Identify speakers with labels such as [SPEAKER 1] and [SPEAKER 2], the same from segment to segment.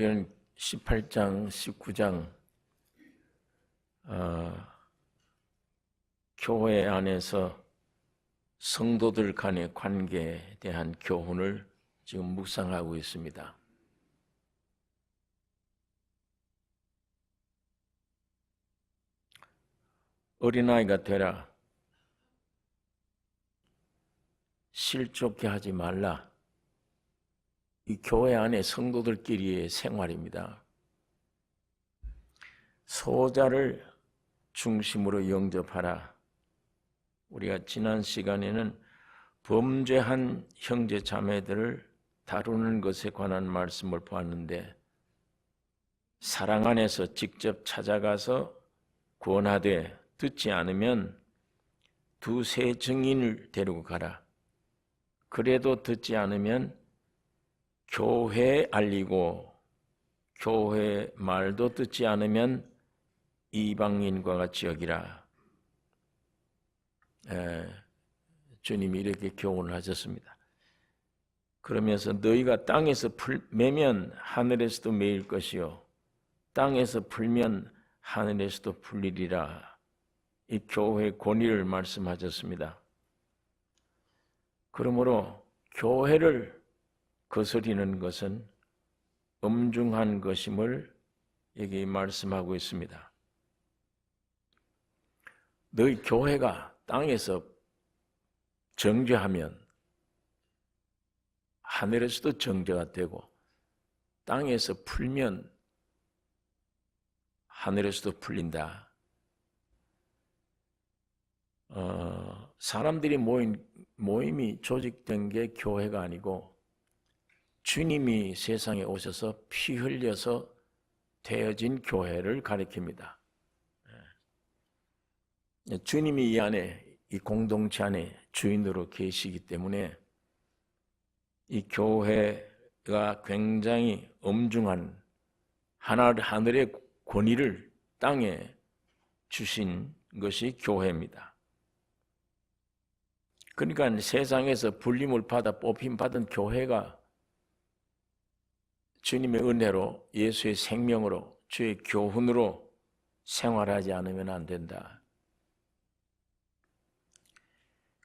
[SPEAKER 1] 우리는 18장, 19장 교회 안에서 성도들 간의 관계에 대한 교훈을 지금 묵상하고 있습니다. 어린아이가 되라, 실족해 하지 말라. 이 교회 안에 성도들끼리의 생활입니다. 소자를 중심으로 영접하라. 우리가 지난 시간에는 범죄한 형제 자매들을 다루는 것에 관한 말씀을 보았는데, 사랑 안에서 직접 찾아가서 권하되 듣지 않으면 두세 증인을 데리고 가라. 그래도 듣지 않으면 교회에 알리고, 교회 말도 듣지 않으면 이방인과 같이 여기라. 주님이 이렇게 교훈을 하셨습니다. 그러면서 너희가 땅에서 매면 하늘에서도 매일 것이요 땅에서 풀면 하늘에서도 풀리리라. 이 교회의 권위를 말씀하셨습니다. 그러므로 교회를 거스리는 것은 엄중한 것임을 여기 말씀하고 있습니다. 너희 교회가 땅에서 정죄하면 하늘에서도 정죄가 되고, 땅에서 풀면 하늘에서도 풀린다. 사람들이 모임이 조직된 게 교회가 아니고 주님이 세상에 오셔서 피 흘려서 되어진 교회를 가리킵니다. 주님이 이 안에, 이 공동체 안에 주인으로 계시기 때문에 이 교회가 굉장히 엄중한 하늘의 권위를 땅에 주신 것이 교회입니다. 그러니까 세상에서 불림을 받아 뽑힘 받은 교회가 주님의 은혜로, 예수의 생명으로, 주의 교훈으로 생활하지 않으면 안 된다.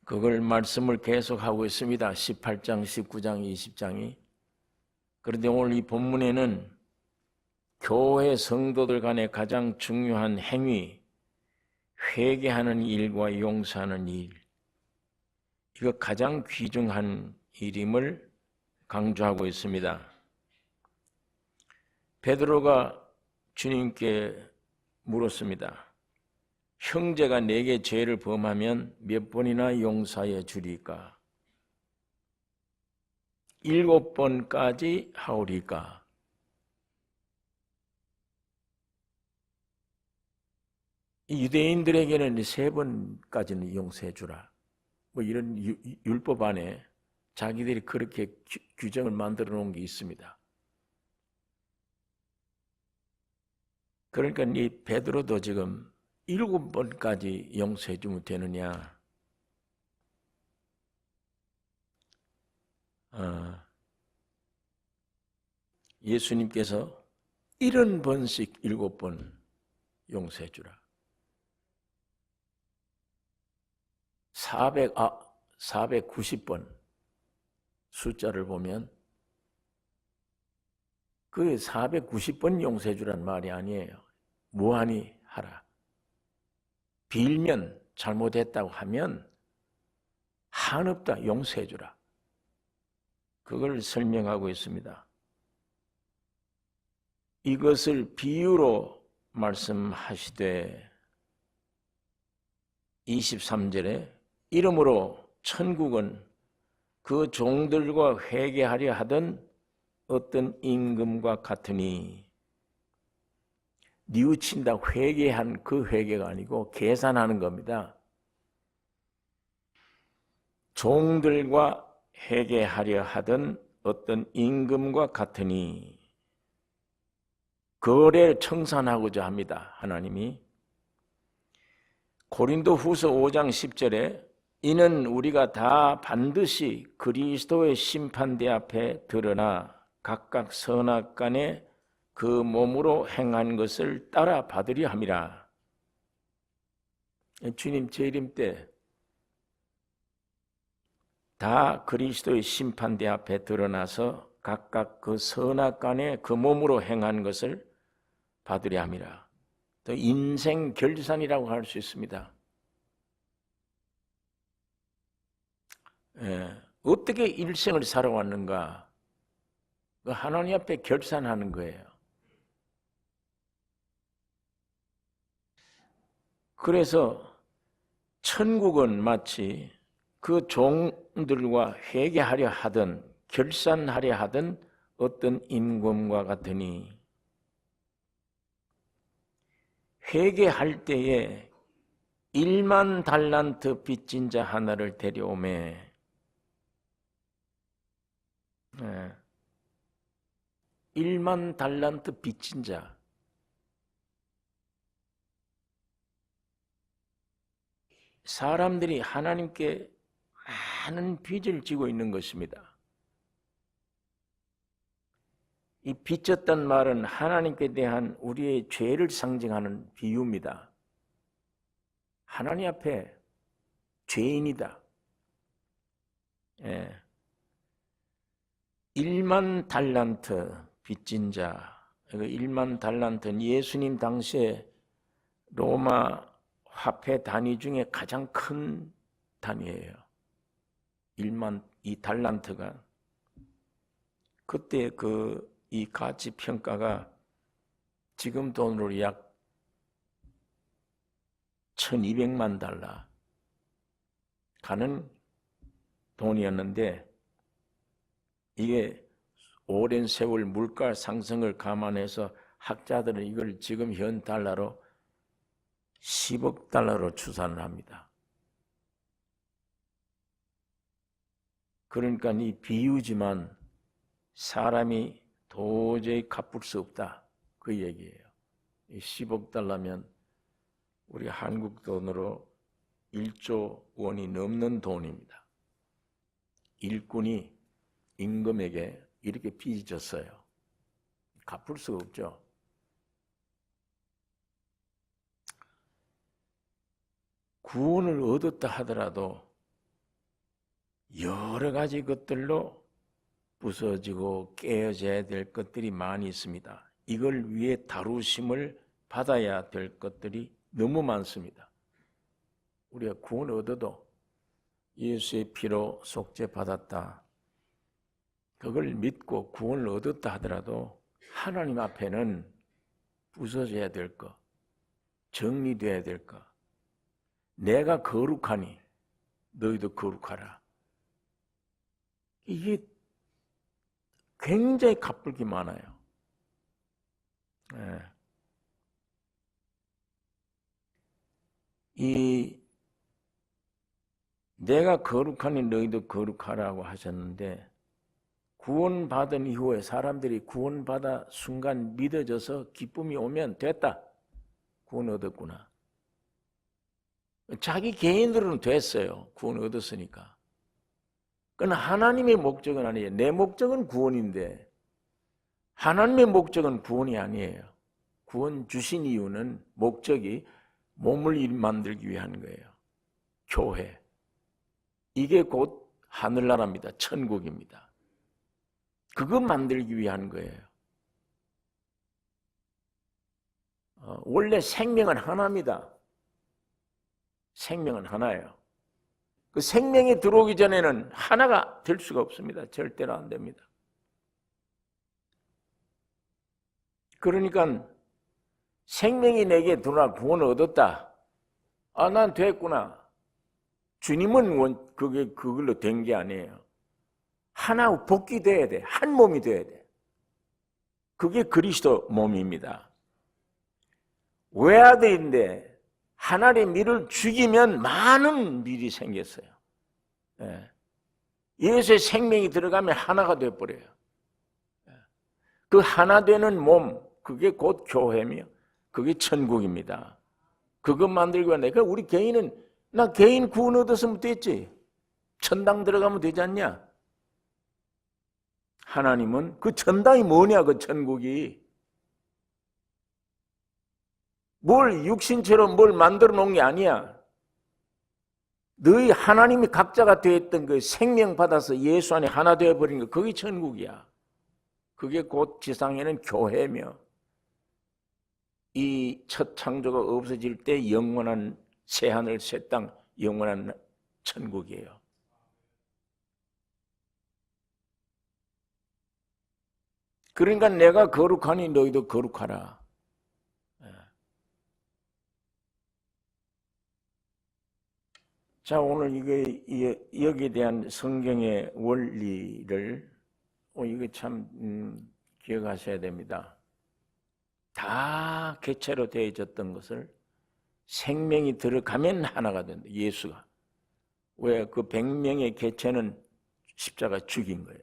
[SPEAKER 1] 그걸 말씀을 계속하고 있습니다. 18장, 19장, 20장이. 그런데 오늘 이 본문에는 교회 성도들 간의 가장 중요한 행위, 회개하는 일과 용서하는 일, 이거 가장 귀중한 일임을 강조하고 있습니다. 베드로가 주님께 물었습니다. 형제가 내게 죄를 범하면 몇 번이나 용서해 주리까? 7번까지 하오리까? 유대인들에게는 3번까지는 용서해 주라. 뭐 이런 율법 안에 자기들이 그렇게 규정을 만들어 놓은 게 있습니다. 그러니까 이 베드로도 지금 7번까지 용서해 주면 되느냐? 예수님께서 70번씩 7번 용서해 주라. 490번 숫자를 보면 그 490번 용서해 주란 말이 아니에요. 무한히 하라. 빌면, 잘못했다고 하면 한없다 용서해 주라. 그걸 설명하고 있습니다. 이것을 비유로 말씀하시되 23절에 이러므로 천국은 그 종들과 회개하려 하던 어떤 임금과 같으니, 뉘우친다, 회개한 그 회개가 아니고 계산하는 겁니다. 종들과 회개하려 하던 어떤 임금과 같으니, 거래를 청산하고자 합니다. 하나님이. 고린도 후서 5장 10절에 이는 우리가 다 반드시 그리스도의 심판대 앞에 드러나 각각 선악간에 그 몸으로 행한 것을 따라 받으려 함이라. 주님 재림 때 다 그리스도의 심판대 앞에 드러나서 각각 그 선악간에 그 몸으로 행한 것을 받으려 함이라. 또 인생 결산이라고 할 수 있습니다. 어떻게 일생을 살아왔는가? 그 하나님 앞에 결산하는 거예요. 그래서 천국은 마치 그 종들과 회개하려 하든 결산하려 하든 어떤 임금과 같으니, 회개할 때에 1만 달란트 빚진 자 하나를 데려오매, 1만 달란트 빚진 자, 사람들이 하나님께 많은 빚을 지고 있는 것입니다. 이 빚졌단 말은 하나님께 대한 우리의 죄를 상징하는 비유입니다. 하나님 앞에 죄인이다. 1만 달란트 빚진 자, 1만 달란트는 예수님 당시에 로마 화폐 단위 중에 가장 큰 단위예요. 1만, 이 달란트가. 그때 이 가치 평가가 지금 돈으로 약 1200만 달러 가는 돈이었는데, 이게 오랜 세월 물가 상승을 감안해서 학자들은 이걸 지금 현 달러로 10억 달러로 추산을 합니다. 그러니까 이 비유지만 사람이 도저히 갚을 수 없다, 그 얘기예요. 10억 달러면 우리 한국 돈으로 1조 원이 넘는 돈입니다. 일꾼이 임금에게 이렇게 빚이 졌어요. 갚을 수가 없죠. 구원을 얻었다 하더라도 여러 가지 것들로 부서지고 깨어져야 될 것들이 많이 있습니다. 이걸 위해 다루심을 받아야 될 것들이 너무 많습니다. 우리가 구원을 얻어도 예수의 피로 속죄받았다, 그걸 믿고 구원을 얻었다 하더라도 하나님 앞에는 부서져야 될 것, 정리돼야 될 것, 내가 거룩하니 너희도 거룩하라, 이게 굉장히 갚을 게 많아요. 내가 거룩하니 너희도 거룩하라고 하셨는데, 구원받은 이후에 사람들이 구원받아 순간 믿어져서 기쁨이 오면 됐다, 구원 얻었구나. 자기 개인으로는 됐어요. 구원 얻었으니까. 그건 하나님의 목적은 아니에요. 내 목적은 구원인데 하나님의 목적은 구원이 아니에요. 구원 주신 이유는, 목적이 몸을 만들기 위한 거예요. 교회. 이게 곧 하늘나라입니다. 천국입니다. 그거 만들기 위한 거예요. 원래 생명은 하나입니다. 생명은 하나예요. 그 생명이 들어오기 전에는 하나가 될 수가 없습니다. 절대로 안 됩니다. 그러니까 생명이 내게 들어와 구원을 얻었다. 아, 난 됐구나. 주님은 그걸로 된 게 아니에요. 하나 복귀돼야 돼. 한 몸이 돼야 돼. 그게 그리스도 몸입니다. 외아들인데 하나의 밀을 죽이면 많은 밀이 생겼어요. 예수의 생명이 들어가면 하나가 돼버려요. 그 하나 되는 몸, 그게 곧 교회며 그게 천국입니다. 그것 만들기 위해 우리 개인은, 나 개인 구원 얻었으면 됐지, 천당 들어가면 되지 않냐? 하나님은 그 천당이 뭐냐, 그 천국이. 뭘 육신처럼 뭘 만들어 놓은 게 아니야. 너희 하나님이 각자가 되었던 그 생명 받아서 예수 안에 하나 되어버린 거, 그게 천국이야. 그게 곧 지상에는 교회며, 이 첫 창조가 없어질 때 영원한 새하늘 새 땅, 영원한 천국이에요. 그러니까 내가 거룩하니 너희도 거룩하라. 자, 오늘 여기에 대한 성경의 원리를 이거 참 기억하셔야 됩니다. 다 객체로 되어졌던 것을 생명이 들어가면 하나가 된다. 예수가. 왜? 그 100명의 객체는 십자가 죽인 거예요.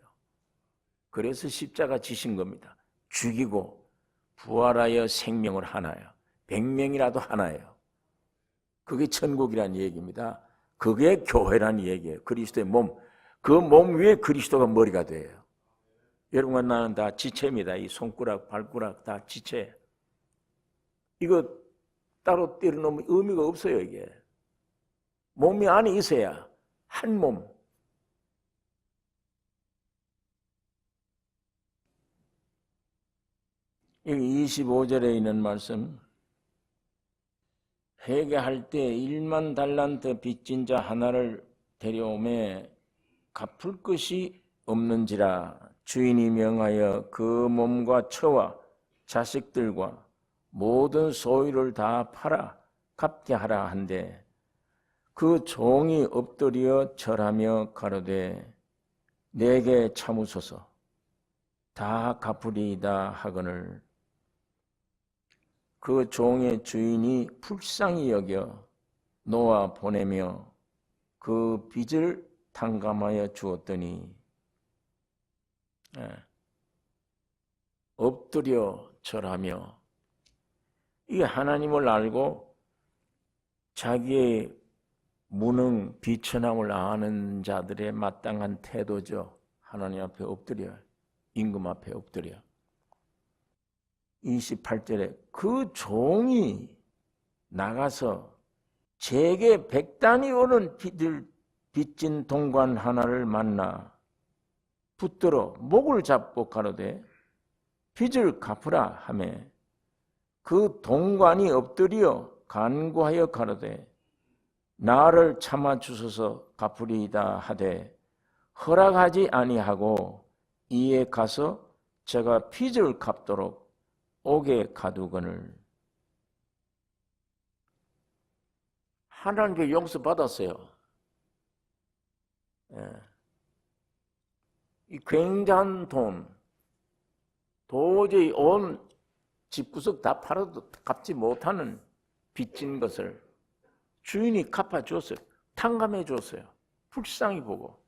[SPEAKER 1] 그래서 십자가 지신 겁니다. 죽이고 부활하여 생명을 하나요. 100명이라도 하나예요. 그게 천국이라는 얘기입니다. 그게 교회라는 얘기예요. 그리스도의 몸. 그 몸 위에 그리스도가 머리가 돼요. 여러분, 나는 다 지체입니다. 이 손가락, 발가락 다 지체. 이거 따로 때려놓으면 의미가 없어요, 이게. 몸이 안에 있어야 한 몸. 여기 25절에 있는 말씀. 회개할 때 1만 달란트 빚진 자 하나를 데려오매 갚을 것이 없는지라 주인이 명하여 그 몸과 처와 자식들과 모든 소유를 다 팔아 갚게 하라 한데 그 종이 엎드려 절하며 가로되 내게 참으소서 다 갚으리이다 하거늘 그 종의 주인이 불쌍히 여겨 놓아 보내며 그 빚을 탕감하여 주었더니 엎드려 절하며 이게 하나님을 알고 자기의 무능 비천함을 아는 자들의 마땅한 태도죠. 하나님 앞에 엎드려, 임금 앞에 엎드려. 28절에 그 종이 나가서 제게 100단이 오는 빚진 동관 하나를 만나 붙들어 목을 잡고 가로되 빚을 갚으라 하며 그 동관이 엎드려 간구하여 가로되 나를 참아 주소서 갚으리이다 하되 허락하지 아니하고 이에 가서 제가 빚을 갚도록 옥에 가두거늘. 하나님께 용서받았어요. 이 굉장한 돈, 도저히 온 집구석 다 팔아도 갚지 못하는 빚진 것을 주인이 갚아줬어요. 탕감해 줬어요. 불쌍히 보고.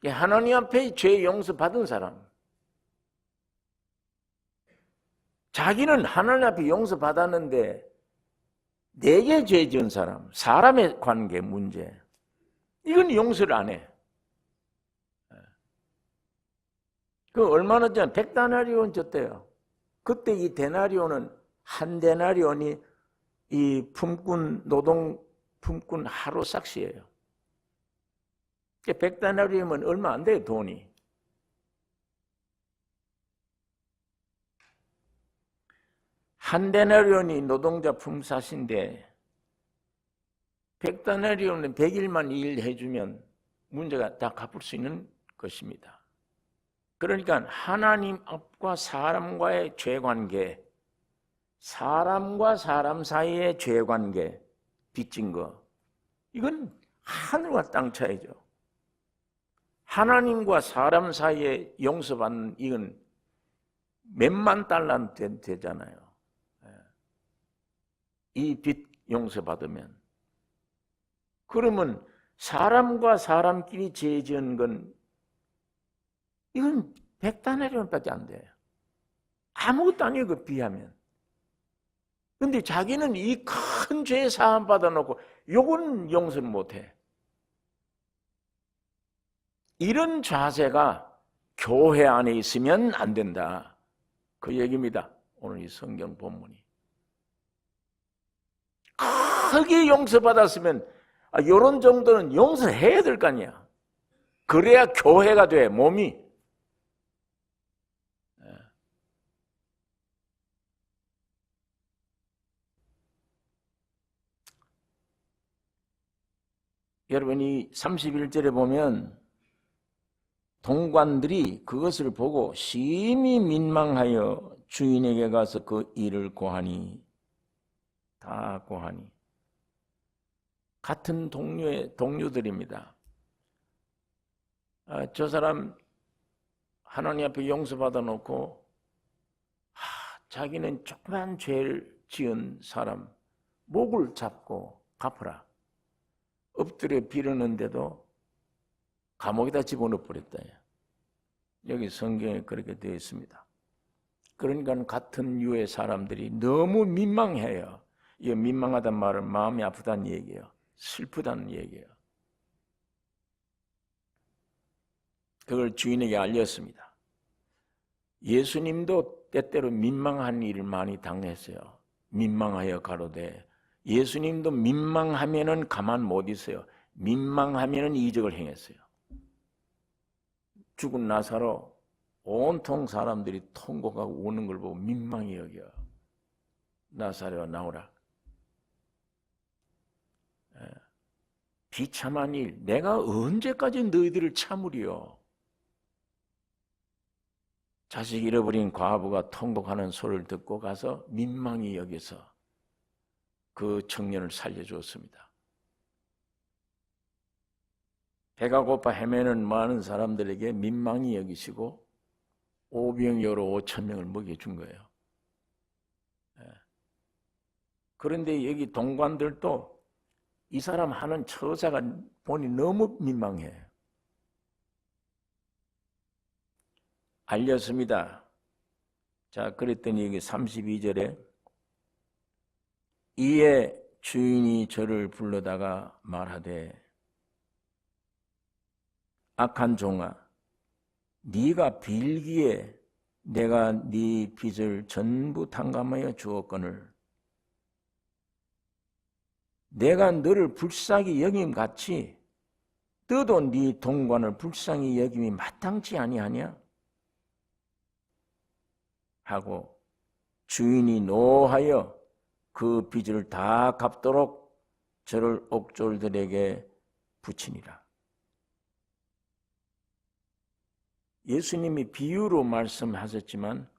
[SPEAKER 1] 하나님 앞에 죄 용서받은 사람, 자기는 하나님 앞에 용서받았는데 내게 죄 지은 사람, 사람의 관계 문제, 이건 용서를 안 해. 그 얼마나 전 100데나리온 줬대요. 그때 이 데나리온은 한 데나리온이 이 품꾼 노동 품꾼 하루 삭시예요. 100데나리온이면 얼마 안 돼요, 돈이. 한 데나리온이 노동자 품삯인데 100데나리온은 100일만 일해주면 문제가 다 갚을 수 있는 것입니다. 그러니까 하나님 앞과 사람과의 죄관계, 사람과 사람 사이의 죄관계, 빚진 거, 이건 하늘과 땅 차이죠. 하나님과 사람 사이에 용서받는 이건 몇만 달란트 되잖아요. 이 빚 용서받으면. 그러면 사람과 사람끼리 죄 지은 건 이건 100데나리온밖에 안 돼요. 아무것도 아니에요, 그 비하면. 근데 자기는 이 큰 죄 사함 받아놓고 요건 용서를 못해. 이런 자세가 교회 안에 있으면 안 된다. 그 얘기입니다. 오늘 이 성경 본문이. 크게 용서받았으면 이런 정도는 용서해야 될 거 아니야. 그래야 교회가 돼, 몸이. 여러분이 31절에 보면 동관들이 그것을 보고 심히 민망하여 주인에게 가서 그 일을 고하니, 다 고하니. 같은 동료들입니다. 저 사람 하나님 앞에 용서받아 놓고 자기는 조그만 죄를 지은 사람 목을 잡고 갚으라. 엎드려 빌었는데도 감옥에다 집어넣어 버렸다. 여기 성경에 그렇게 되어 있습니다. 그러니까 같은 유의 사람들이 너무 민망해요. 이 민망하다는 말은 마음이 아프다는 얘기예요. 슬프다는 얘기예요. 그걸 주인에게 알렸습니다. 예수님도 때때로 민망한 일을 많이 당했어요. 민망하여 가로되, 예수님도 민망하면은 가만 못 있어요. 민망하면은 이적을 행했어요. 죽은 나사로 온통 사람들이 통곡하고 우는 걸 보고 민망히 여겨. 나사로야 나오라. 비참한 일, 내가 언제까지 너희들을 참으리요? 자식 잃어버린 과부가 통곡하는 소리를 듣고 가서 민망히 여겨서 그 청년을 살려주었습니다. 배가 고파 헤매는 많은 사람들에게 민망히 여기시고 오병이어로 5,000명을 먹여준 거예요. 그런데 여기 동관들도 이 사람 하는 처사가 보니 너무 민망해. 알렸습니다. 자, 그랬더니 여기 32절에 이에 주인이 저를 불러다가 말하되, 악한 종아, 네가 빌기에 내가 네 빚을 전부 탕감하여 주었거늘 내가 너를 불쌍히 여김같이 너도 네 동관을 불쌍히 여김이 마땅치 아니하냐? 하고 주인이 노하여 그 빚을 다 갚도록 저를 옥졸들에게 붙이니라. 예수님이 비유로 말씀하셨지만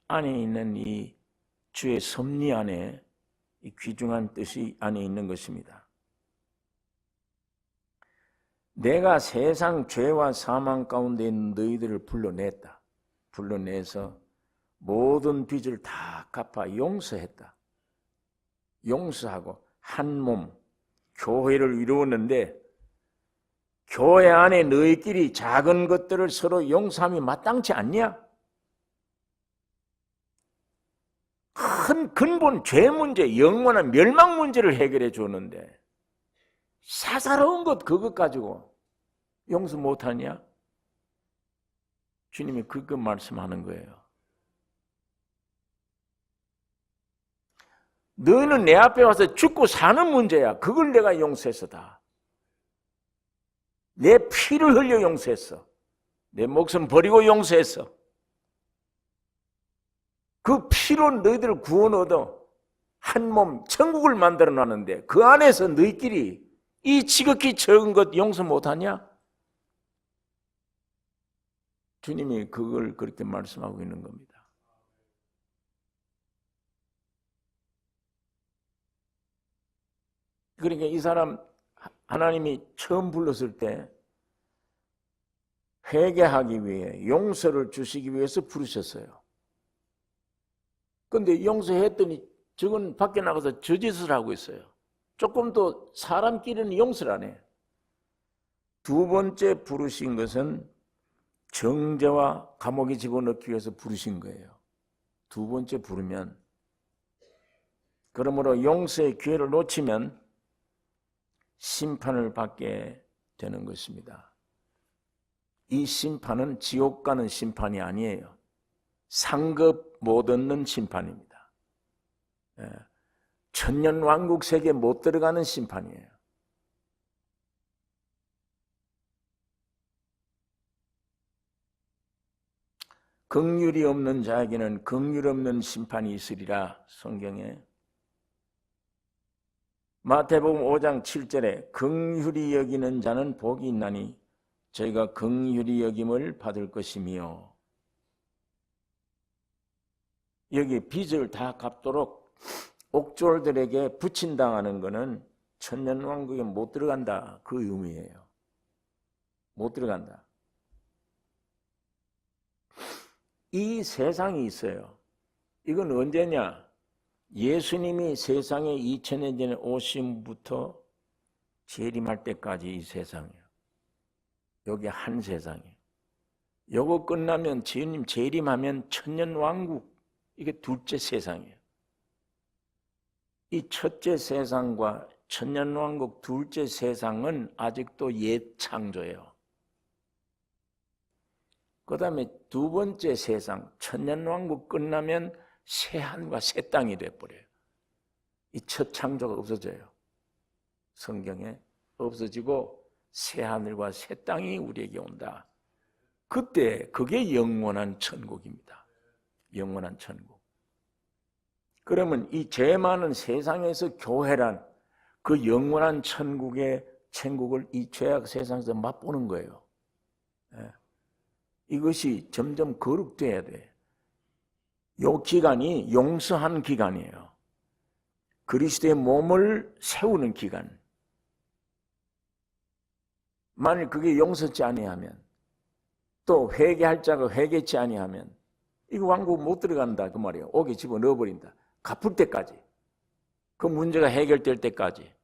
[SPEAKER 1] 안에 있는 이 주의 섭리 안에 이 귀중한 뜻이 안에 있는 것입니다. 내가 세상 죄와 사망 가운데 있는 너희들을 불러냈다. 불러내서 모든 빚을 다 갚아 용서했다. 용서하고 한 몸, 교회를 이루었는데 교회 안에 너희끼리 작은 것들을 서로 용서함이 마땅치 않냐? 큰 근본 죄 문제, 영원한 멸망 문제를 해결해 주었는데 사사로운 것 그것 가지고 용서 못하냐? 주님이 그거 말씀하는 거예요. 너는 내 앞에 와서 죽고 사는 문제야. 그걸 내가 용서해서 다. 내 피를 흘려 용서했어. 내 목숨 버리고 용서했어. 그 피로 너희들을 구원 얻어 한 몸 천국을 만들어 놨는데 그 안에서 너희끼리 이 지극히 적은 것 용서 못하냐? 주님이 그걸 그렇게 말씀하고 있는 겁니다. 그러니까 이 사람 하나님이 처음 불렀을 때 회개하기 위해 용서를 주시기 위해서 부르셨어요. 그런데 용서했더니 저건 밖에 나가서 저짓을 하고 있어요. 조금 더 사람끼리는 용서를 안 해. 두 번째 부르신 것은 정죄와 감옥에 집어넣기 위해서 부르신 거예요. 두 번째 부르면, 그러므로 용서의 기회를 놓치면 심판을 받게 되는 것입니다. 이 심판은 지옥 가는 심판이 아니에요. 상급 못 얻는 심판입니다. 천년 왕국 세계에 못 들어가는 심판이에요. 긍휼이 없는 자에게는 긍휼 없는 심판이 있으리라. 성경에 마태복음 5장 7절에 긍휼히 여기는 자는 복이 있나니 저희가 긍휼히 여김을 받을 것이며, 여기 빚을 다 갚도록 옥졸들에게 부친당하는 것은 천년왕국에 못 들어간다, 그 의미예요. 못 들어간다. 이 세상이 있어요. 이건 언제냐? 예수님이 세상에 2000년 전에 오심부터 재림할 때까지 이 세상이에요. 여기 한 세상이에요. 요거 끝나면 주님 재림하면 천년왕국, 이게 둘째 세상이에요. 이 첫째 세상과 천년왕국 둘째 세상은 아직도 옛 창조예요. 그 다음에 두 번째 세상, 천년왕국 끝나면 새하늘과 새 땅이 돼버려요. 이 첫 창조가 없어져요. 성경에 없어지고 새하늘과 새 땅이 우리에게 온다. 그때 그게 영원한 천국입니다. 영원한 천국. 그러면 이 죄 많은 세상에서 교회란 그 영원한 천국의 천국을 이 죄악 세상에서 맛보는 거예요. 이것이 점점 거룩돼야 돼. 이 기간이 용서하는 기간이에요. 그리스도의 몸을 세우는 기간. 만일 그게 용서치 아니하면, 또 회개할 자가 회개치 아니하면 이거 왕국 못 들어간다 그 말이에요. 옥에 집어넣어버린다. 갚을 때까지, 그 문제가 해결될 때까지.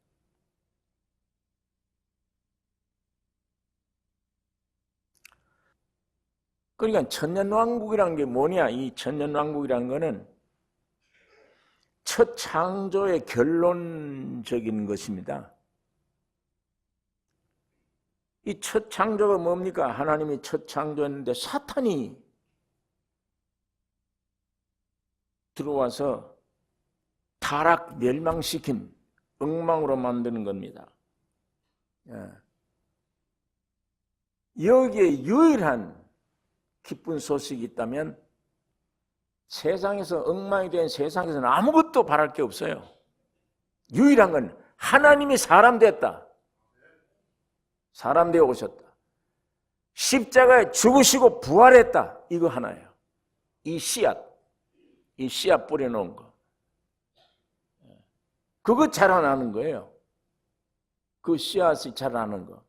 [SPEAKER 1] 그러니까 천년왕국이라는 게 뭐냐? 이 천년왕국이라는 거는 첫 창조의 결론적인 것입니다. 이 첫 창조가 뭡니까? 하나님이 첫 창조했는데 사탄이 들어와서 타락, 멸망시킨, 엉망으로 만드는 겁니다. 여기에 유일한 기쁜 소식이 있다면, 세상에서 엉망이 된 세상에서는 아무것도 바랄 게 없어요. 유일한 건 하나님이 사람 됐다. 사람 되어 오셨다. 십자가에 죽으시고 부활했다. 이거 하나예요. 이 씨앗 뿌려놓은 거. 그거 자라나는 거예요. 그 씨앗이 자라나는 거.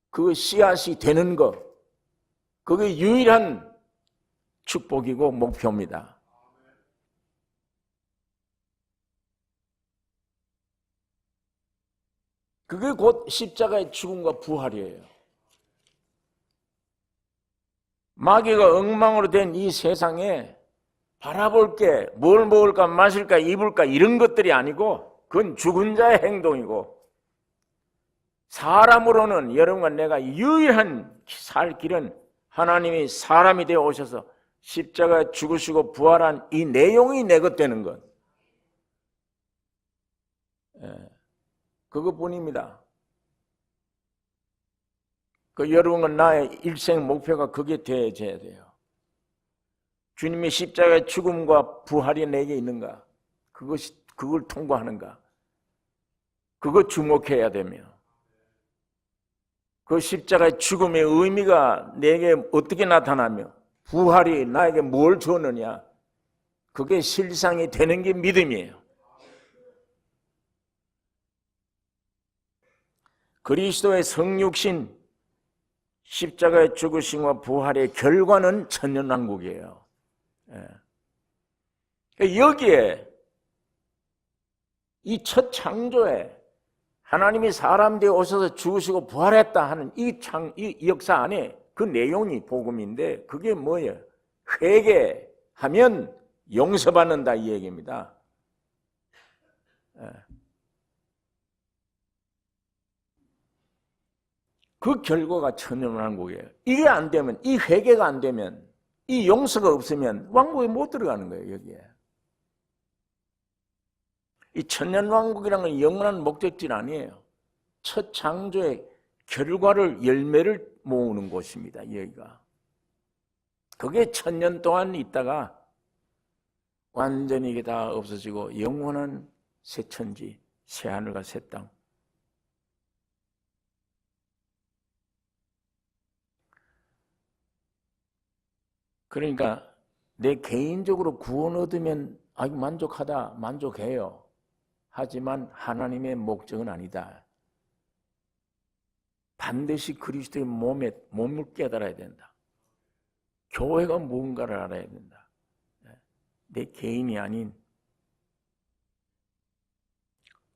[SPEAKER 1] 그 씨앗이 되는 거. 그게 유일한 축복이고 목표입니다. 그게 곧 십자가의 죽음과 부활이에요. 마귀가 엉망으로 된 이 세상에 바라볼 게 뭘 먹을까 마실까 입을까 이런 것들이 아니고, 그건 죽은 자의 행동이고, 사람으로는 여러분과 내가 유일한 살 길은 하나님이 사람이 되어 오셔서 십자가에 죽으시고 부활한 이 내용이 내 것 되는 것. 그것뿐입니다. 그 여러분과 나의 일생 목표가 그게 되어져야 돼요. 주님의 십자가의 죽음과 부활이 내게 있는가? 그걸 통과하는가? 그거 주목해야 되며, 그 십자가의 죽음의 의미가 내게 어떻게 나타나며 부활이 나에게 뭘 줬느냐, 그게 실상이 되는 게 믿음이에요. 그리스도의 성육신, 십자가의 죽으심과 부활의 결과는 천년왕국이에요. 여기에 이 첫 창조에 하나님이 사람 되어 오셔서 죽으시고 부활했다 하는 이 역사 안에 그 내용이 복음인데, 그게 뭐예요? 회개하면 용서받는다 이 얘기입니다. 그 결과가 천년왕국이에요. 이게 안 되면, 이 회개가 안 되면, 이 용서가 없으면 왕국에 못 들어가는 거예요. 여기에 이 천년왕국이라는 건 영원한 목적지는 아니에요. 첫 창조의 결과를, 열매를 모으는 곳입니다. 여기가. 그게 1000년 동안 있다가 완전히 이게 다 없어지고 영원한 새 천지, 새 하늘과 새 땅. 그러니까 내 개인적으로 구원 얻으면 아주 만족하다, 만족해요. 하지만 하나님의 목적은 아니다. 반드시 그리스도의 몸을 깨달아야 된다. 교회가 무언가를 알아야 된다. 내 개인이 아닌.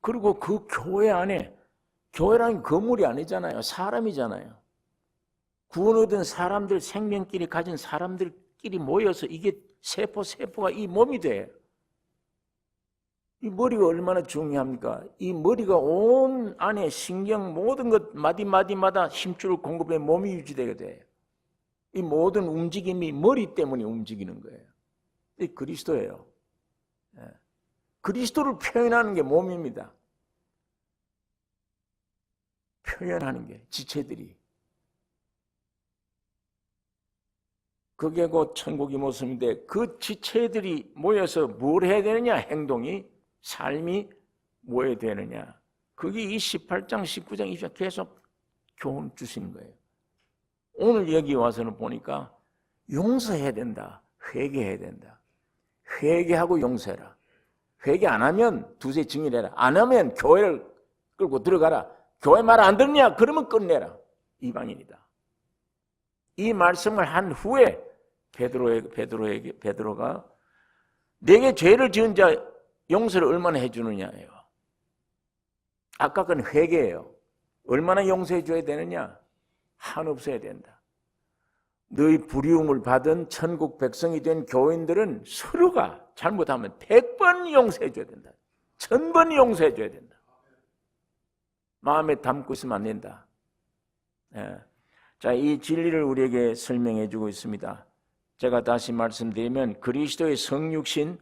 [SPEAKER 1] 그리고 그 교회 안에, 교회라는 건물이 아니잖아요. 사람이잖아요. 구원 얻은 사람들, 생명끼리 가진 사람들끼리 모여서 이게 세포가 이 몸이 돼. 이 머리가 얼마나 중요합니까? 이 머리가 온 안에 신경 모든 것 마디마디마다 힘줄을 공급해 몸이 유지되게 돼. 이 모든 움직임이 머리 때문에 움직이는 거예요. 이 그리스도예요. 그리스도를 표현하는 게 몸입니다. 표현하는 게 지체들이. 그게 곧 천국의 모습인데 그 지체들이 모여서 뭘 해야 되느냐? 행동이, 삶이 뭐해야 되느냐? 그게 이 18장, 19장, 20장 계속 교훈 주시는 거예요. 오늘 여기 와서는 보니까 용서해야 된다. 회개해야 된다. 회개하고 용서해라. 회개 안 하면 두세 증인해라. 안 하면 교회를 끌고 들어가라. 교회 말 안 듣냐? 그러면 끝내라. 이방인이다. 이 말씀을 한 후에 베드로가 내게 죄를 지은 자 용서를 얼마나 해주느냐예요. 아까 건 회개예요. 얼마나 용서해 줘야 되느냐? 한없어야 된다. 너희 부리움을 받은 천국 백성이 된 교인들은 서로가 잘못하면 100번 용서해 줘야 된다. 1000번 용서해 줘야 된다. 마음에 담고 있으면 안 된다. 자, 이 진리를 우리에게 설명해 주고 있습니다. 제가 다시 말씀드리면 그리스도의 성육신,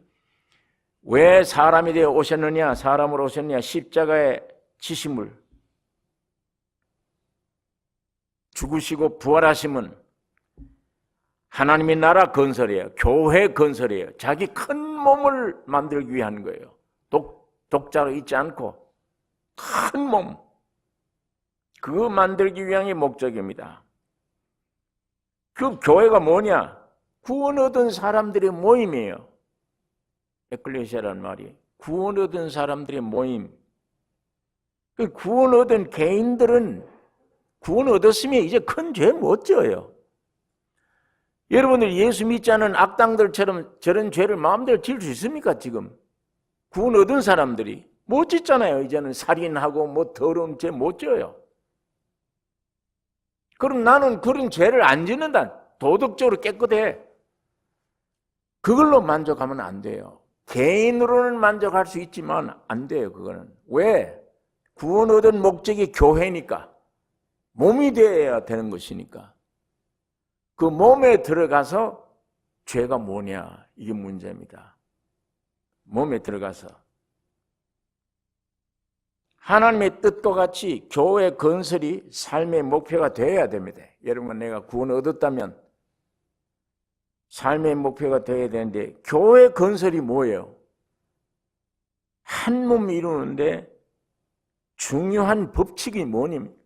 [SPEAKER 1] 왜 사람이 되어 오셨느냐, 사람으로 오셨느냐, 십자가의 지심을, 죽으시고 부활하심은 하나님의 나라 건설이에요. 교회 건설이에요. 자기 큰 몸을 만들기 위한 거예요. 독자로 있지 않고 큰 몸, 그거 만들기 위함이 목적입니다. 그 교회가 뭐냐? 구원 얻은 사람들의 모임이에요. 에클레시아라는 말이 구원 얻은 사람들의 모임. 그 구원 얻은 개인들은 구원 얻었으면 이제 큰 죄 못 져요. 여러분들 예수 믿지 않은 악당들처럼 저런 죄를 마음대로 지을 수 있습니까? 지금 구원 얻은 사람들이 못 짓잖아요. 이제는 살인하고 뭐 더러운 죄 못 져요. 그럼 나는 그런 죄를 안 짓는다. 도덕적으로 깨끗해. 그걸로 만족하면 안 돼요. 개인으로는 만족할 수 있지만 안 돼요. 그거는. 왜? 구원 얻은 목적이 교회니까. 몸이 되어야 되는 것이니까. 그 몸에 들어가서 죄가 뭐냐? 이게 문제입니다. 몸에 들어가서. 하나님의 뜻과 같이 교회 건설이 삶의 목표가 되어야 됩니다. 여러분, 내가 구원 얻었다면 삶의 목표가 되어야 되는데 교회 건설이 뭐예요? 한 몸 이루는데 중요한 법칙이 뭐냐면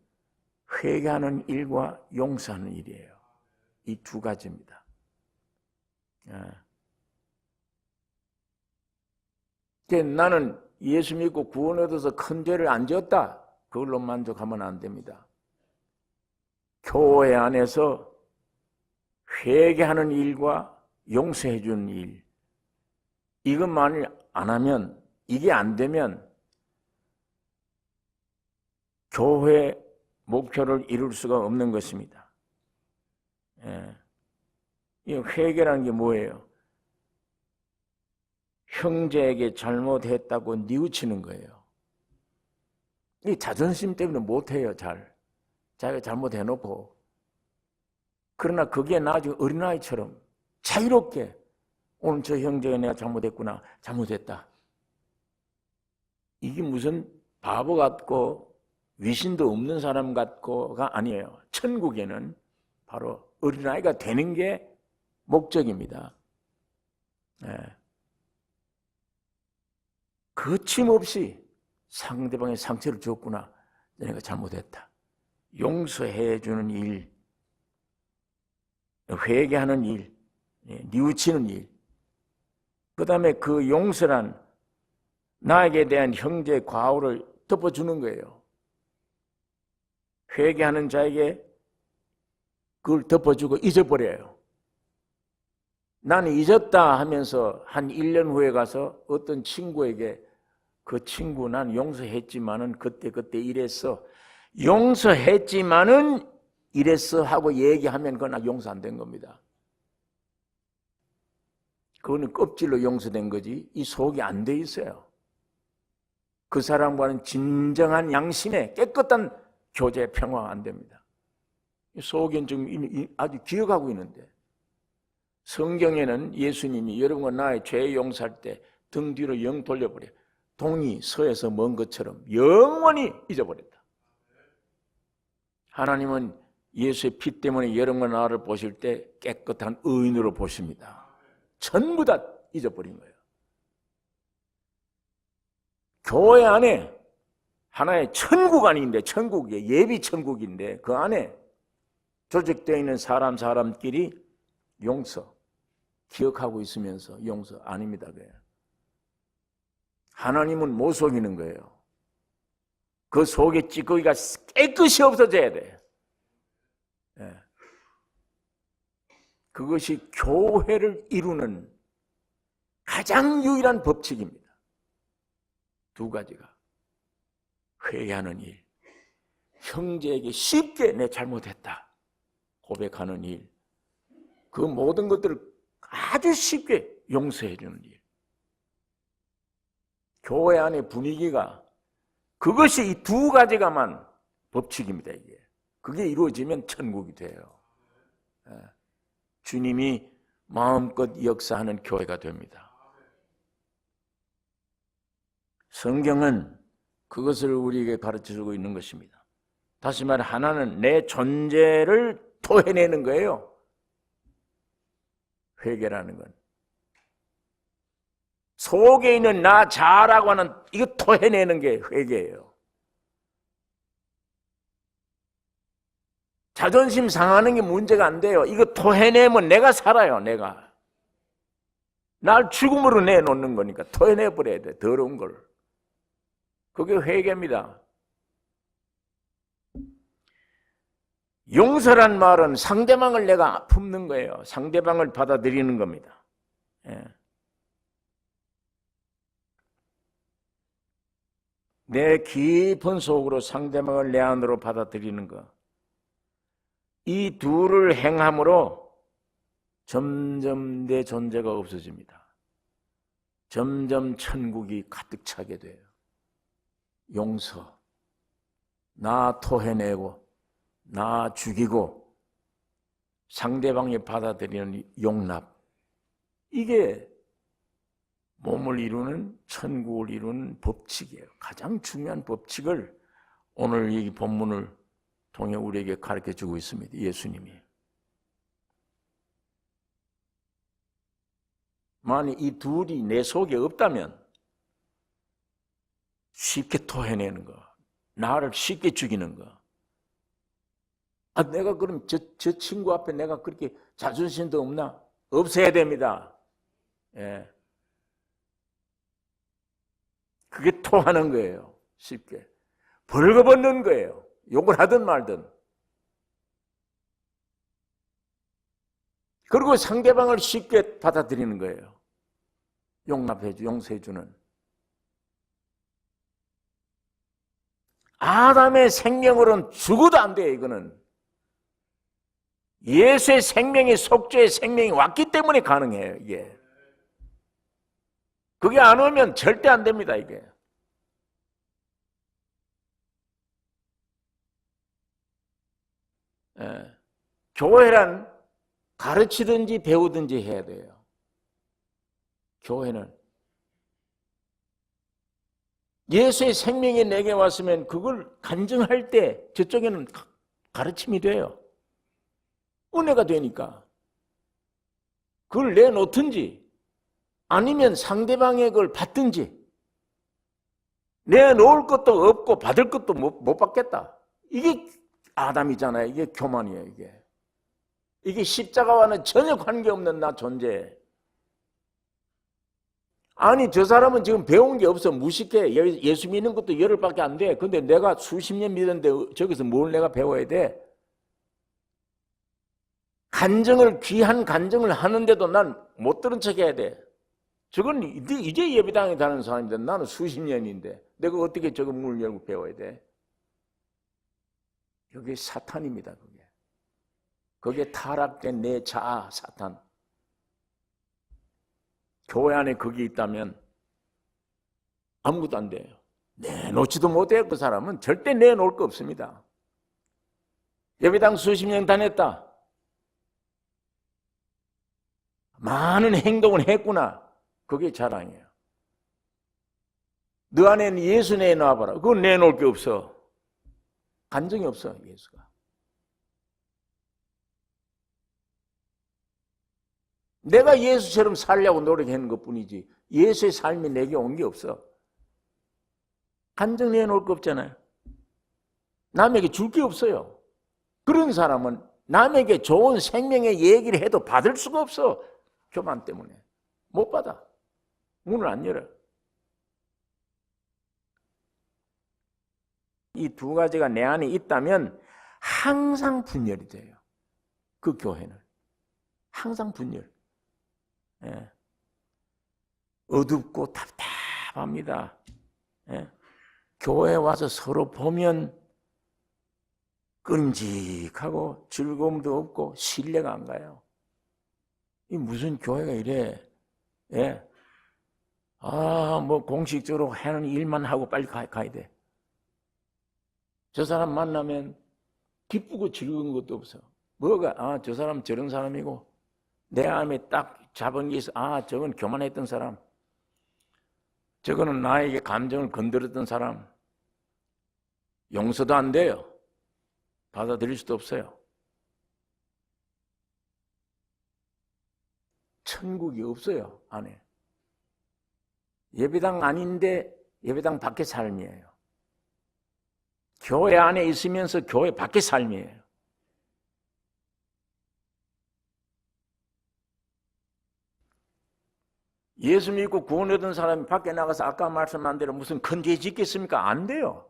[SPEAKER 1] 회개하는 일과 용서하는 일이에요. 이 두 가지입니다. 나는 예수 믿고 구원 얻어서 큰 죄를 안 지었다. 그걸로 만족하면 안 됩니다. 교회 안에서 회개하는 일과 용서해 주는 일, 이것만을 안 하면, 이게 안 되면 교회 목표를 이룰 수가 없는 것입니다. 이 회개라는 게 뭐예요? 형제에게 잘못했다고 뉘우치는 거예요. 이 자존심 때문에 못해요. 자기가 잘못해놓고. 그러나 그게 나중에 어린아이처럼 자유롭게 오늘 저 형제가 내가 잘못했구나, 잘못했다. 이게 무슨 바보 같고 위신도 없는 사람 같고가 아니에요. 천국에는 바로 어린아이가 되는 게 목적입니다. 예. 거침없이 상대방의 상처를 줬구나. 내가 잘못했다. 용서해 주는 일, 회개하는 일, 뉘우치는 일. 그 다음에 그 용서란 나에게 대한 형제 과오를 덮어주는 거예요. 회개하는 자에게 그걸 덮어주고 잊어버려요. 나는 잊었다 하면서 한 1년 후에 가서 어떤 친구에게 그 친구 난 용서했지만은 그때 이랬어. 용서했지만은 이랬어 하고 얘기하면 그건 용서 안 된 겁니다. 그거는 껍질로 용서된 거지 이 속이 안 돼 있어요. 그 사람과는 진정한 양심의 깨끗한 교제 평화가 안 됩니다. 속엔 지금 아주 기억하고 있는데 성경에는 예수님이 여러분과 나의 죄 용서할 때 등 뒤로 영 돌려버려. 동이 서에서 먼 것처럼 영원히 잊어버렸다. 하나님은 예수의 피 때문에 여러분과 나를 보실 때 깨끗한 의인으로 보십니다. 전부 다 잊어버린 거예요. 교회 안에 하나의 천국 안인데 천국이 예비 천국인데 그 안에 조직되어 있는 사람끼리 용서 기억하고 있으면서 용서 아닙니다. 그게. 하나님은 못 속이는 거예요. 그 속에 찌꺼기가 깨끗이 없어져야 돼. 예. 그것이 교회를 이루는 가장 유일한 법칙입니다. 두 가지가. 회개하는 일, 형제에게 쉽게 내 잘못했다 고백하는 일, 그 모든 것들을 아주 쉽게 용서해 주는 일. 교회 안의 분위기가 그것이 이 두 가지가만 법칙입니다. 이게 그게 이루어지면 천국이 돼요. 주님이 마음껏 역사하는 교회가 됩니다. 성경은 그것을 우리에게 가르쳐주고 있는 것입니다. 다시 말해 하나는 내 존재를 토해내는 거예요. 회개라는 건 속에 있는 나 자라고 하는 이거 토해내는 게 회개예요. 자존심 상하는 게 문제가 안 돼요. 이거 토해내면 내가 살아요. 내가 날 죽음으로 내놓는 거니까 토해내버려야 돼. 더러운 걸. 그게 회개입니다. 용서란 말은 상대방을 내가 품는 거예요. 상대방을 받아들이는 겁니다. 예. 내 깊은 속으로 상대방을 내 안으로 받아들이는 것. 이 둘을 행함으로 점점 내 존재가 없어집니다. 점점 천국이 가득 차게 돼요. 용서, 나 토해내고 나 죽이고 상대방이 받아들이는 용납, 이게 몸을 이루는 천국을 이루는 법칙이에요. 가장 중요한 법칙을 오늘 이 본문을 통해 우리에게 가르쳐주고 있습니다. 예수님이. 만약 이 둘이 내 속에 없다면 쉽게 토해내는 거, 나를 쉽게 죽이는 거. 아, 내가 그럼 저 친구 앞에 내가 그렇게 자존심도 없나? 없어야 됩니다. 예. 그게 토하는 거예요. 쉽게. 벌거벗는 거예요. 욕을 하든 말든. 그리고 상대방을 쉽게 받아들이는 거예요. 용서해주는. 아담의 생명으로는 죽어도 안 돼요. 이거는 예수의 생명이, 속죄의 생명이 왔기 때문에 가능해요. 이게 그게 안 오면 절대 안 됩니다. 이게 교회란 가르치든지 배우든지 해야 돼요. 교회는 예수의 생명이 내게 왔으면 그걸 간증할 때 저쪽에는 가르침이 돼요. 은혜가 되니까. 그걸 내놓든지 아니면 상대방의 걸 받든지. 내놓을 것도 없고 받을 것도 못 받겠다. 이게 아담이잖아요. 이게 교만이에요. 이게 십자가와는 전혀 관계없는 나 존재. 아니 저 사람은 지금 배운 게 없어. 무식해. 예수 믿는 것도 열흘밖에 안 돼. 근데 내가 수십 년 믿었는데 저기서 뭘 내가 배워야 돼? 귀한 간증을 하는데도 난 못 들은 척 해야 돼. 저건 이제 예배당에 다니는 사람인데 나는 수십 년인데 내가 어떻게 저거 문을 열고 배워야 돼? 그게 사탄입니다. 그게 타락된 내 자아 사탄. 교회 안에 그게 있다면 아무것도 안 돼요. 내놓지도 못해요. 그 사람은 절대 내놓을 거 없습니다. 예배당 수십 년 다녔다. 많은 행동을 했구나. 그게 자랑이에요. 너 안에는 예수 내놔봐라. 그건 내놓을 게 없어. 간증이 없어, 예수가. 내가 예수처럼 살려고 노력하는 것뿐이지 예수의 삶이 내게 온 게 없어. 간증 내놓을 거 없잖아요. 남에게 줄 게 없어요. 그런 사람은 남에게 좋은 생명의 얘기를 해도 받을 수가 없어. 교만 때문에. 못 받아. 문을 안 열어. 이 두 가지가 내 안에 있다면 항상 분열이 돼요. 그 교회는. 항상 분열. 예. 어둡고 답답합니다. 예. 교회 와서 서로 보면 끔찍하고 즐거움도 없고 신뢰가 안 가요. 이 무슨 교회가 이래? 예. 뭐 공식적으로 하는 일만 하고 빨리 가야 돼. 저 사람 만나면 기쁘고 즐거운 것도 없어. 뭐가 저 사람 저런 사람이고 내 안에 딱 잡은 게 있어. 저건 교만했던 사람. 저거는 나에게 감정을 건드렸던 사람. 용서도 안 돼요. 받아들일 수도 없어요. 천국이 없어요, 안에. 예배당 아닌데 예배당 밖의 삶이에요. 교회 안에 있으면서 교회 밖의 삶이에요. 예수 믿고 구원 얻은 사람이 밖에 나가서 아까 말씀한 대로 무슨 큰 죄 짓겠습니까? 안 돼요.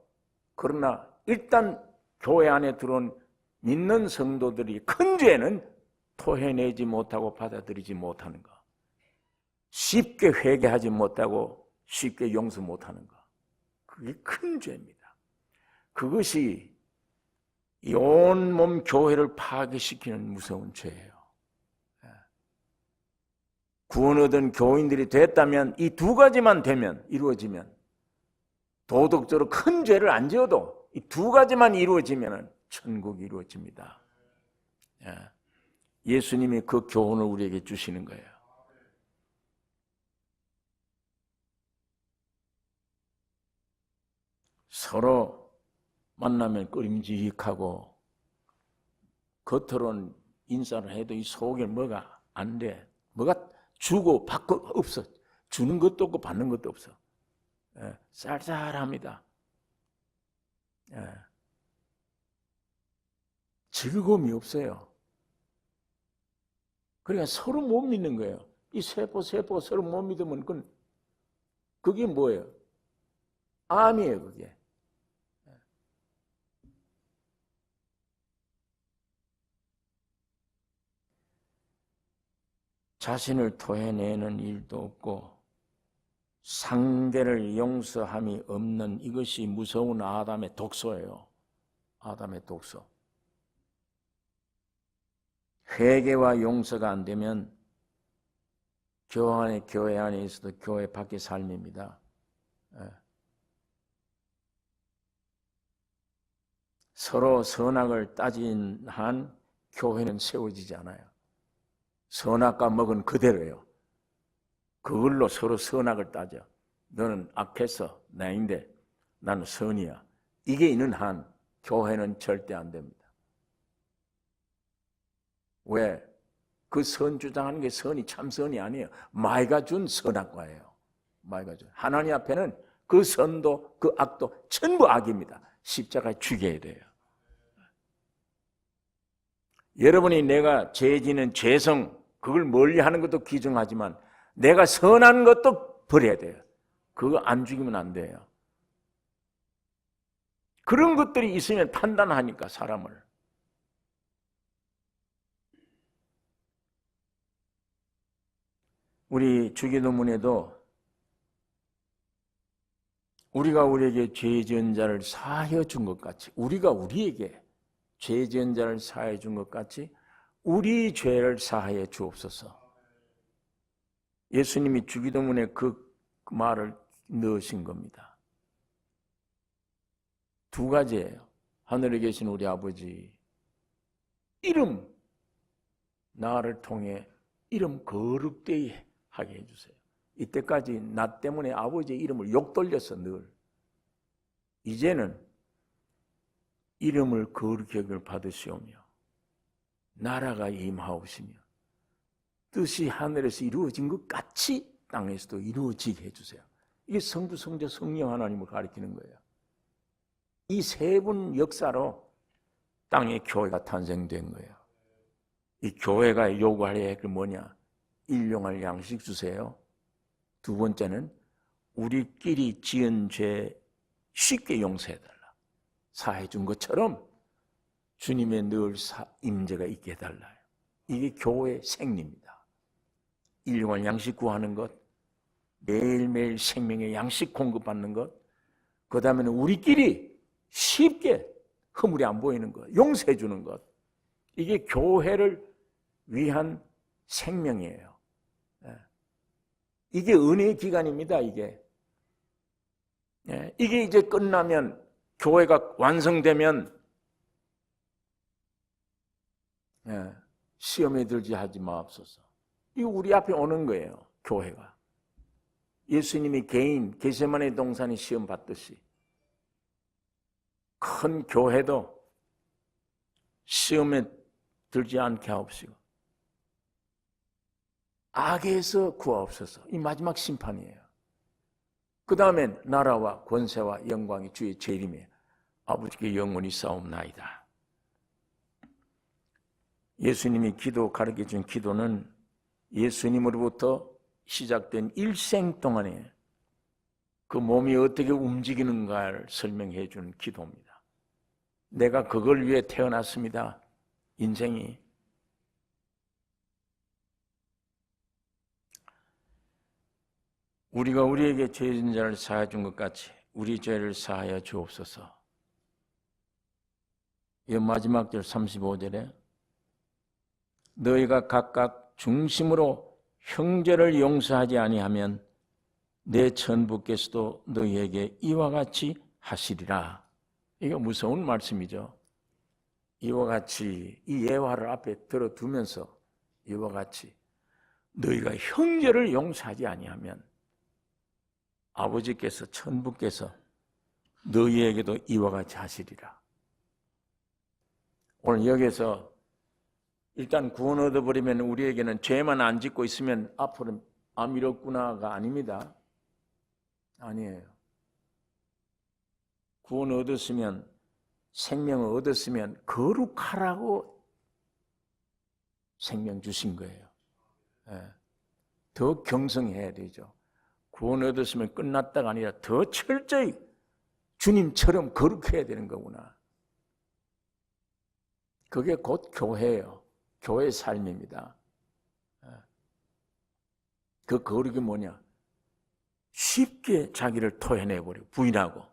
[SPEAKER 1] 그러나 일단 교회 안에 들어온 믿는 성도들이 큰 죄는 토해내지 못하고 받아들이지 못하는 거. 쉽게 회개하지 못하고 쉽게 용서 못하는 거. 그게 큰 죄입니다. 그것이 이 온몸 교회를 파괴시키는 무서운 죄예요. 구원 얻은 교인들이 됐다면 이 두 가지만 되면 이루어지면 도덕적으로 큰 죄를 안 지어도 이 두 가지만 이루어지면 천국이 이루어집니다. 예수님이 그 교훈을 우리에게 주시는 거예요. 서로 만나면 끄림직하고 겉으로는 인사를 해도 이 속에 뭐가 안 돼. 뭐가 주고 받고 없어. 주는 것도 없고 받는 것도 없어. 쌀쌀합니다. 즐거움이 없어요. 그러니까 서로 못 믿는 거예요. 이 세포 서로 못 믿으면 그게 뭐예요? 암이에요, 그게. 자신을 토해내는 일도 없고 상대를 용서함이 없는 이것이 무서운 아담의 독소예요. 아담의 독소. 회개와 용서가 안 되면 교회 안에 있어도 교회 밖의 삶입니다. 서로 선악을 따진 한 교회는 세워지지 않아요. 선악과 먹은 그대로예요. 그걸로 서로 선악을 따져. 너는 악해서 나인데 나는 선이야. 이게 있는 한 교회는 절대 안 됩니다. 왜? 그 선 주장하는 게 선이 참 선이 아니에요. 마귀가 준 선악과예요. 마귀가 준. 하나님 앞에는 그 선도 그 악도 전부 악입니다. 십자가에 죽여야 돼요. 여러분이 내가 죄 지는 죄성 그걸 멀리하는 것도 귀중하지만 내가 선한 것도 버려야 돼요. 그거 안 죽이면 안 돼요. 그런 것들이 있으면 판단하니까 사람을. 우리 주기도문에도 우리가 우리에게 죄 지은 자를 사하여 준 것 같이 우리가 우리에게 죄 지은 자를 사하여 준 것 같이 우리 죄를 사하여 주옵소서. 예수님이 주기도문에 그 말을 넣으신 겁니다. 두 가지예요. 하늘에 계신 우리 아버지 이름 나를 통해 이름 거룩되이 하게 해주세요. 이때까지 나 때문에 아버지의 이름을 욕돌렸어 늘. 이제는 이름을 거룩히 여김을 받으시오며 나라가 임하옵시며 뜻이 하늘에서 이루어진 것 같이 땅에서도 이루어지게 해주세요. 이게 성부, 성자, 성령 하나님을 가리키는 거예요. 이 세 분 역사로 땅에 교회가 탄생된 거예요. 이 교회가 요구할 게 뭐냐? 일용할 양식 주세요. 두 번째는 우리끼리 지은 죄 쉽게 용서해달라. 사해 준 것처럼 주님의 늘 임재가 있게 해달라요. 이게 교회의 생리입니다. 일용할 양식 구하는 것, 매일매일 생명의 양식 공급받는 것, 그 다음에는 우리끼리 쉽게 허물이 안 보이는 것, 용서해 주는 것. 이게 교회를 위한 생명이에요. 이게 은혜의 기간입니다. 이게 이제 끝나면 교회가 완성되면 시험에 들지 하지 마옵소서. 이거 우리 앞에 오는 거예요. 교회가. 예수님이 개인 겟세마네 동산에 시험 받듯이 큰 교회도 시험에 들지 않게 하옵시고 악에서 구하옵소서. 이 마지막 심판이에요. 그 다음에 나라와 권세와 영광이 주의 재림에 아버지께 영원히 싸움나이다. 예수님이 기도 가르쳐준 기도는 예수님으로부터 시작된 일생 동안에 그 몸이 어떻게 움직이는가를 설명해 주는 기도입니다. 내가 그걸 위해 태어났습니다. 인생이. 우리가 우리에게 죄 지은 자를 사하여 준 것 같이 우리 죄를 사하여 주옵소서. 이 마지막 절 35절에 너희가 각각 중심으로 형제를 용서하지 아니하면 내 천부께서도 너희에게 이와 같이 하시리라. 이거 무서운 말씀이죠. 이와 같이 이 예화를 앞에 들어두면서 이와 같이 너희가 형제를 용서하지 아니하면 아버지께서 천부께서 너희에게도 이와 같이 하시리라. 오늘 여기서 일단 구원 얻어버리면 우리에게는 죄만 안 짓고 있으면 앞으로 아미롭구나가 아닙니다. 아니에요. 구원 얻었으면 생명을 얻었으면 거룩하라고 생명 주신 거예요. 더 경성해야 되죠. 구원 얻었으면 끝났다가 아니라 더 철저히 주님처럼 거룩해야 되는 거구나. 그게 곧 교회예요. 교회의 삶입니다. 그 거룩이 뭐냐? 쉽게 자기를 토해내버리고 부인하고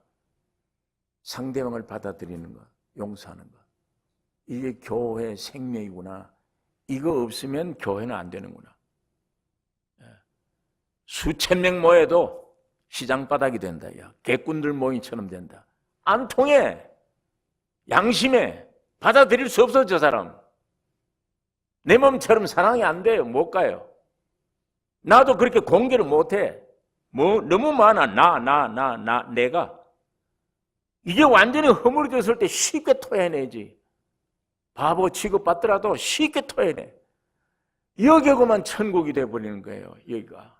[SPEAKER 1] 상대방을 받아들이는 것, 용서하는 것. 이게 교회의 생명이구나. 이거 없으면 교회는 안 되는구나. 수천 명 모여도 시장바닥이 된다. 야, 개꾼들 모임처럼 된다. 안 통해. 양심에 받아들일 수 없어 저 사람. 내 몸처럼 사랑이 안 돼요. 못 가요. 나도 그렇게 공개를 못 해. 뭐 너무 많아. 내가. 이게 완전히 허물어졌을 때 쉽게 토해내지. 바보 취급받더라도 쉽게 토해내. 여기고만 천국이 돼버리는 거예요. 여기가.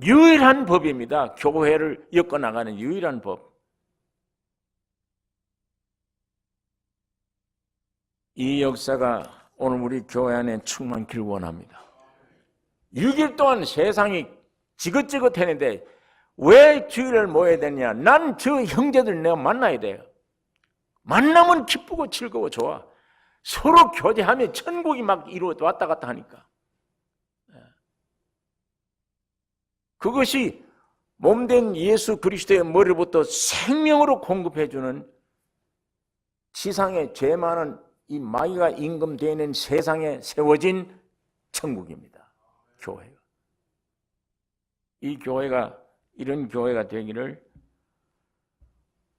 [SPEAKER 1] 유일한 법입니다. 교회를 엮어나가는 유일한 법. 이 역사가 오늘 우리 교회 안에 충만기를 원합니다. 6일 동안 세상이 지긋지긋했는데 왜 주일을 모여야 되냐? 난 저 형제들 내가 만나야 돼요. 만나면 기쁘고 즐거워 좋아. 서로 교제하면 천국이 막 왔다 갔다 하니까. 그것이 몸된 예수 그리스도의 머리부터 생명으로 공급해주는 지상에 죄 많은 이 마귀가 임금되는 세상에 세워진 천국입니다. 교회가. 이 교회가 이런 교회가 되기를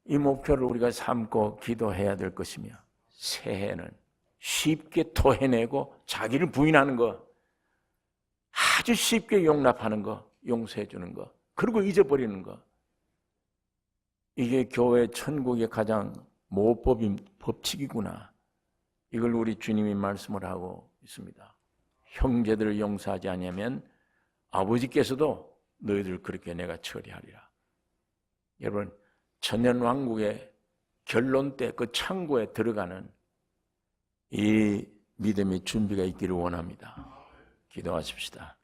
[SPEAKER 1] 이 목표를 우리가 삼고 기도해야 될 것이며 새해는 쉽게 토해내고 자기를 부인하는 거 아주 쉽게 용납하는 거 용서해 주는 거 그리고 잊어버리는 거 이게 교회 천국의 가장 모법인 법칙이구나. 이걸 우리 주님이 말씀을 하고 있습니다. 형제들을 용서하지 않으면 아버지께서도 너희들 그렇게 내가 처리하리라. 여러분 천년왕국의 결론 때 그 창고에 들어가는 이 믿음의 준비가 있기를 원합니다. 기도하십시다.